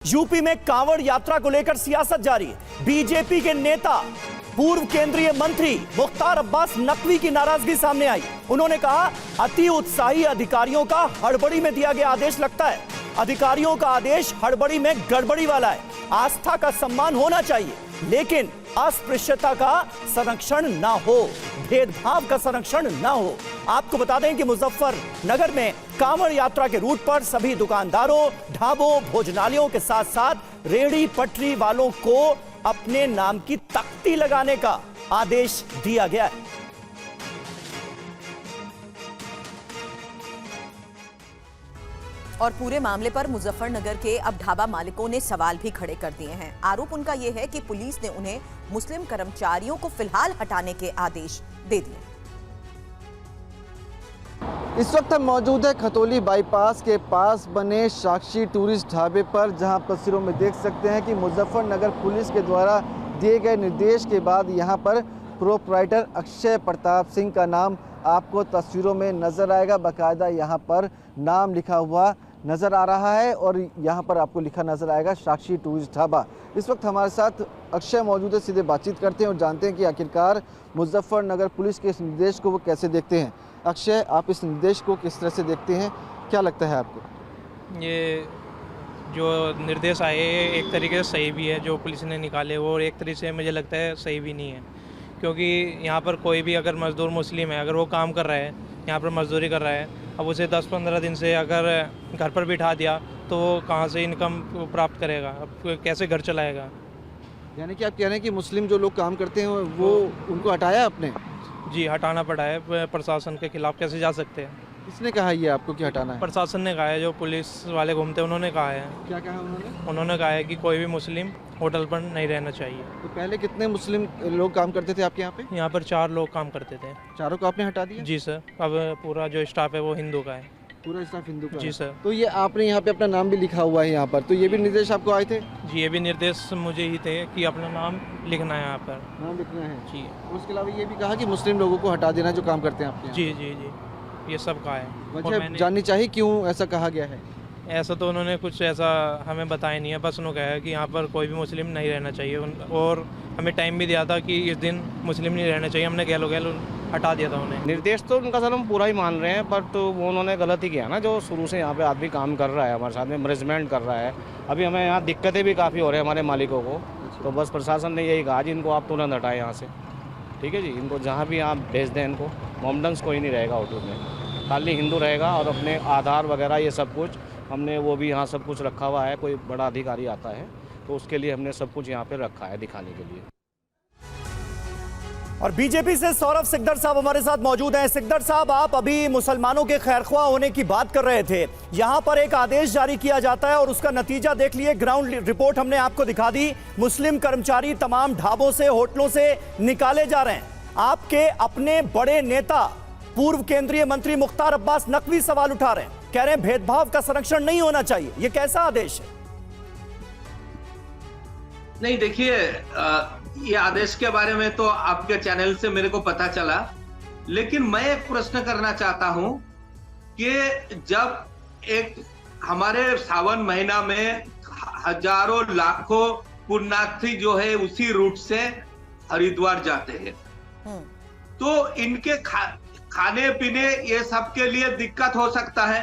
UP में कांवड़ यात्रा को लेकर सियासत जारी। बीजेपी के नेता पूर्व केंद्रीय मंत्री मुख्तार अब्बास नकवी की नाराजगी सामने आई। उन्होंने कहा, अति उत्साही अधिकारियों का हड़बड़ी में दिया गया आदेश लगता है। अधिकारियों का आदेश हड़बड़ी में गड़बड़ी वाला है। आस्था का सम्मान होना चाहिए, लेकिन अस्पृश्यता का संरक्षण ना हो, भेदभाव का संरक्षण ना हो। आपको बता दें कि मुजफ्फरनगर में कांवड़ यात्रा के रूट पर सभी दुकानदारों, ढाबों, भोजनालयों के साथ साथ रेहड़ी पटरी वालों को अपने नाम की तख्ती लगाने का आदेश दिया गया है। और पूरे मामले पर मुजफ्फरनगर के अब ढाबा मालिकों ने सवाल भी खड़े कर दिए हैं। आरोप उनका यह है कि पुलिस ने उन्हें मुस्लिम कर्मचारियों को फिलहाल हटाने के आदेश दे दिए। इस वक्त हम मौजूद है खतौली बाईपास के पास बने साक्षी टूरिस्ट ढाबे पर, जहां तस्वीरों में देख सकते हैं कि मुजफ्फरनगर पुलिस के द्वारा दिए गए निर्देश के बाद यहां पर प्रोप्राइटर अक्षय प्रताप सिंह का नाम आपको तस्वीरों में नज़र आएगा। बाकायदा यहां पर नाम लिखा हुआ नज़र आ रहा है और यहाँ पर आपको लिखा नज़र आएगा साक्षी टूरिस्ट ढाबा। इस वक्त हमारे साथ अक्षय मौजूद है, सीधे बातचीत करते हैं और जानते हैं कि आखिरकार मुजफ्फरनगर पुलिस के इस निर्देश को वो कैसे देखते हैं। अक्षय, आप इस निर्देश को किस तरह से देखते हैं, क्या लगता है आपको? ये जो निर्देश आए एक तरीके से सही भी है जो पुलिस ने निकाले, वो एक तरीके से मुझे लगता है सही भी नहीं है, क्योंकि यहाँ पर कोई भी अगर मज़दूर मुस्लिम है, अगर वो काम कर रहा है, यहाँ पर मजदूरी कर रहा है, अब उसे 10-15 दिन से अगर घर पर बिठा दिया तो वो कहाँ से इनकम प्राप्त करेगा, अब कैसे घर चलाएगा? यानी कि आप कह रहे हैं कि मुस्लिम जो लोग काम करते हैं वो उनको हटाया आपने? जी, हटाना पड़ा है। प्रशासन के खिलाफ कैसे जा सकते हैं? किसने कहा ये आपको कि हटाना है? प्रशासन ने कहा है, जो पुलिस वाले घूमते हैं उन्होंने कहा है। क्या कहा उन्होंने? उन्होंने कहा है कि कोई भी मुस्लिम होटल पर नहीं रहना चाहिए। तो पहले कितने मुस्लिम लोग काम करते थे आपके यहाँ पे? यहाँ पर 4 लोग काम करते थे। चारों को आपने हटा दिया? जी सर, अब पूरा जो स्टाफ है वो हिंदू का है। पूरा स्टाफ हिंदू का? जी सर। तो ये आपने यहाँ पे अपना नाम भी लिखा हुआ है यहाँ पर, तो ये भी निर्देश आपको आए थे? जी, ये भी निर्देश मुझे ही थे कि अपना नाम लिखना है यहाँ पर। नाम लिखना है जी। उसके अलावा ये भी कहा कि मुस्लिम लोगों को हटा देना जो काम करते हैं आपके यहाँ? जी जी जी, ये सब कहा है। वजह जाननी चाहिए क्यों ऐसा कहा गया है? ऐसा तो उन्होंने कुछ ऐसा हमें बताया नहीं है, बस उन्होंने कहा है कि यहाँ पर कोई भी मुस्लिम नहीं रहना चाहिए, और हमें टाइम भी दिया था कि इस दिन मुस्लिम नहीं रहना चाहिए। हमने गैलो हटा दिया था उन्हें। निर्देश तो उनका सर हम पूरा ही मान रहे हैं, पर तो वो उन्होंने गलत ही किया ना, जो शुरू से यहाँ पे आदमी काम कर रहा है, हमारे साथ में मैनेजमेंट कर रहा है। अभी हमें यहाँ दिक्कतें भी काफ़ी हो रही है हमारे मालिकों को, तो बस प्रशासन ने यही कहा जी इनको आप तुरंत हटाएं यहाँ से, ठीक है जी। इनको जहाँ भी आप भेज दें, इनको मोमडन्स कोई नहीं रहेगा होटल में, खाली हिंदू रहेगा। और अपने आधार वगैरह ये सब कुछ हमने वो भी यहाँ सब कुछ रखा हुआ है, कोई बड़ा अधिकारी आता है तो उसके लिए हमने सब कुछ यहाँ पे रखा है दिखाने के लिए। और बीजेपी से सौरभ सिकदर साहब हमारे साथ मौजूद हैं। सिकदर साहब, आप अभी मुसलमानों के खैरख्वाह होने की बात कर रहे थे। यहां पर एक आदेश जारी किया जाता है और उसका नतीजा देख लिए। ग्राउंड रिपोर्ट हमने आपको दिखा दी। मुस्लिम कर्मचारी तमाम ढाबों से, होटलों से निकाले जा रहे हैं। आपके अपने बड़े नेता पूर्व केंद्रीय मंत्री मुख्तार अब्बास नकवी सवाल उठा रहे हैं, कह रहे हैं भेदभाव का संरक्षण नहीं होना चाहिए। यह कैसा आदेश है? नहीं, देखिए, ये आदेश के बारे में तो आपके चैनल से मेरे को पता चला, लेकिन मैं एक प्रश्न करना चाहता हूं कि जब एक हमारे सावन महीना में हजारों लाखों पुण्यार्थी जो है उसी रूट से हरिद्वार जाते हैं, तो इनके खाने पीने ये सब के लिए दिक्कत हो सकता है।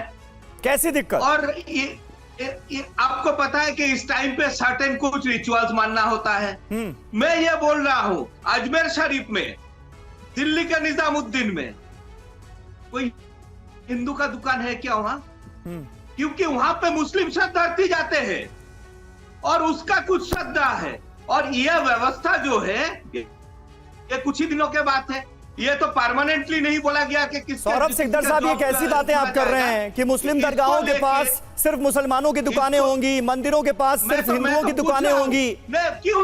कैसी दिक्कत? और ये आपको पता है कि इस टाइम पे सर्टेन कुछ रिचुअल्स मानना होता है। मैं ये बोल रहा हूं, अजमेर शरीफ में, दिल्ली के निजामुद्दीन में कोई हिंदू का दुकान है क्या वहां? क्योंकि वहां पे मुस्लिम शरणार्थी जाते हैं और उसका कुछ श्रद्धा है। और यह व्यवस्था जो है ये कुछ ही दिनों के बात है, ये तो परमानेंटली नहीं बोला गया कि सौरभ सिकदर साहब, ये कैसी बातें आप कर रहे हैं कि मुस्लिम दरगाहों के पास सिर्फ मुसलमानों की दुकानें होंगी, मंदिरों के पास सिर्फ हिंदुओं की दुकानें होंगी,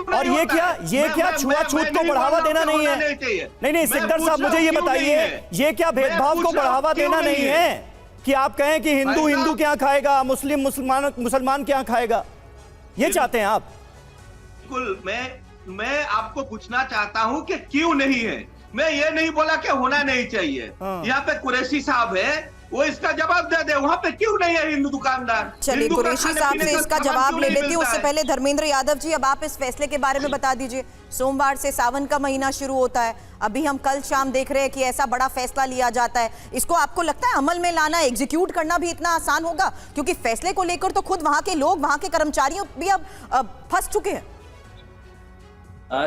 और ये क्या छुआछूत को बढ़ावा देना नहीं है? नहीं, सिकदर साहब, मुझे ये बताइए, ये क्या भेदभाव को बढ़ावा देना नहीं है कि आप कहें कि हिंदू के यहाँ खाएगा, मुस्लिम मुसलमान के यहाँ खाएगा? ये चाहते हैं आप? बिल्कुल, मैं आपको पूछना चाहता हूं कि क्यों नहीं है। मैं ये नहीं बोला कि होना नहीं चाहिए। यहाँ पे कुरैशी साहब है, वो इसका जवाब दे दे। वहां पे क्यों नहीं है हिंदू दुकानदार? चलिए हिंदू का कुरैशी खाने साहब पीने से का इसका सामान जवाब क्यों ले नहीं लेती हूँ। मिलता उससे है? पहले धर्मेंद्र यादव जी, अब आप इस फैसले के बारे में बता दीजिए। सोमवार से सावन का महीना शुरू होता है, अभी हम कल शाम देख रहे हैं कि ऐसा बड़ा फैसला लिया जाता है। इसको आपको लगता है अमल में लाना, एग्जीक्यूट करना भी इतना आसान होगा? क्योंकि फैसले को लेकर तो खुद वहां के लोग, वहां के कर्मचारियों भी अब फंस चुके हैं।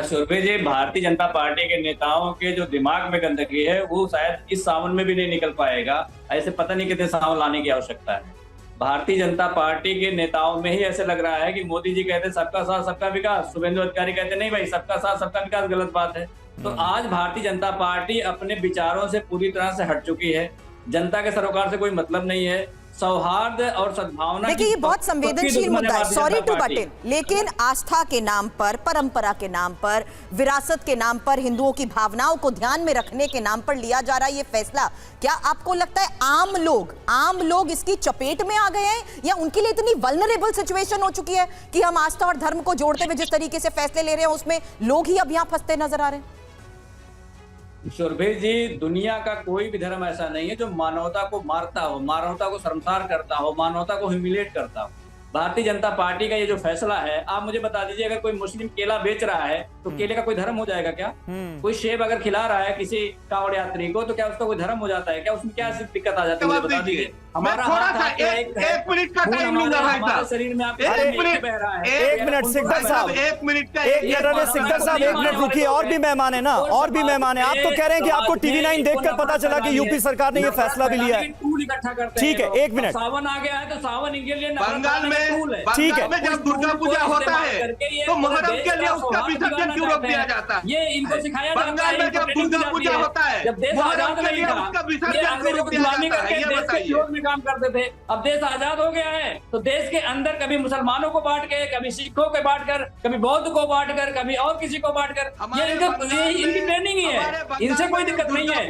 शोरबे जी, भारतीय जनता पार्टी के नेताओं के जो दिमाग में गंदगी है वो शायद इस सावन में भी नहीं निकल पाएगा। ऐसे पता नहीं कितने सावन लाने की आवश्यकता है। भारतीय जनता पार्टी के नेताओं में ही ऐसे लग रहा है कि मोदी जी कहते सबका साथ सबका विकास, शुभेंदु अधिकारी कहते नहीं भाई सबका साथ सबका विकास गलत बात है। तो आज भारतीय जनता पार्टी अपने विचारों से पूरी तरह से हट चुकी है। जनता के सरोकार से कोई मतलब नहीं है। सौहार्द और सद्भावना, देखिए ये बहुत संवेदनशील मुद्दा है, सॉरी टू बट इन, लेकिन आस्था के नाम पर, परंपरा के नाम पर, विरासत के नाम पर, हिंदुओं की भावनाओं को ध्यान में रखने के नाम पर लिया जा रहा है ये फैसला। क्या आपको लगता है आम लोग इसकी चपेट में आ गए हैं, या उनके लिए इतनी वल्नरेबल सिचुएशन हो चुकी है कि हम आस्था और धर्म को जोड़ते हुए जिस तरीके से फैसले ले रहे हैं उसमें लोग ही अब यहां फंसते नजर आ रहे हैं? शोरबे जी, दुनिया का कोई भी धर्म ऐसा नहीं है जो मानवता को मारता हो, मानवता को शर्मसार करता हो, मानवता को ह्यूमिलेट करता हो। भारतीय जनता पार्टी का ये जो फैसला है, आप मुझे बता दीजिए, अगर कोई मुस्लिम केला बेच रहा है तो केले का कोई धर्म हो जाएगा क्या? कोई सेब अगर खिला रहा है किसी कांवड़ यात्री को तो क्या उसका कोई धर्म हो जाता है क्या? उसमें क्या दिक्कत आ जाती है मुझे बता दीजिए। हमारा थोड़ा हाथ सा आपका एक मिनट का टाइम लूंगा भाई साहब। शरीर में आप एक मिनट, एक मिनट सिकदर साहब, एक मिनट का एक मिनट, अरे सिकदर साहब एक मिनट रुकिए, और भी मेहमान है ना, और भी मेहमान है। आप तो कह रहे हैं कि आपको टीवी 9 देखकर पता चला कि यूपी सरकार ने ये फैसला भी लिया है। ठीक है, एक मिनट। सावन आ गया है तो सावन इनके लिए बंगाल में, ठीक है, में जब दुर्गा पूजा होता है तो मुहर्रम के लिए उसका विसर्जन क्यों रोक दिया जाता है? ये इनको सिखाया जाता है। बंगाल में जब दुर्गा पूजा होता है जब देश आजाद नहीं था, उसका विसर्जन क्यों रोक दिया जाता है? ये देश के बताइए। विरोध में काम करते थे। अब देश आजाद हो गया है तो देश के अंदर कभी मुसलमानों को बांट के, कभी सिखों को बांट कर, कभी बौद्ध को बांट कर, कभी और किसी को बांट कर, ये इनकी ट्रेनिंग ही है। इनसे कोई दिक्कत नहीं है।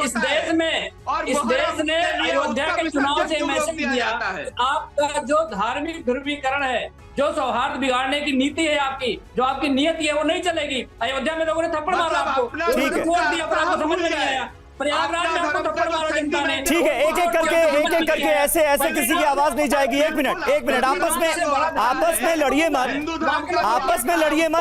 इस देश ने अयोध्या के चुनाव से मैसेज दिया, आपका जो धार्मिक ध्रुवीकरण है, जो सौहार्द बिगाड़ने की नीति है आपकी, जो आपकी नीयत है वो नहीं चलेगी। अयोध्या में लोगों ने थप्पड़ मारा आपको, ठीक है, वोट दिया पर आपको समझ में नहीं आया। प्रयागराज में आपको थप्पड़ मारा जनता ने। ठीक है, एक एक करके ऐसे किसी की आवाज नहीं जाएगी। एक मिनट, आपस में लड़िए मत, आपस में लड़िए मत।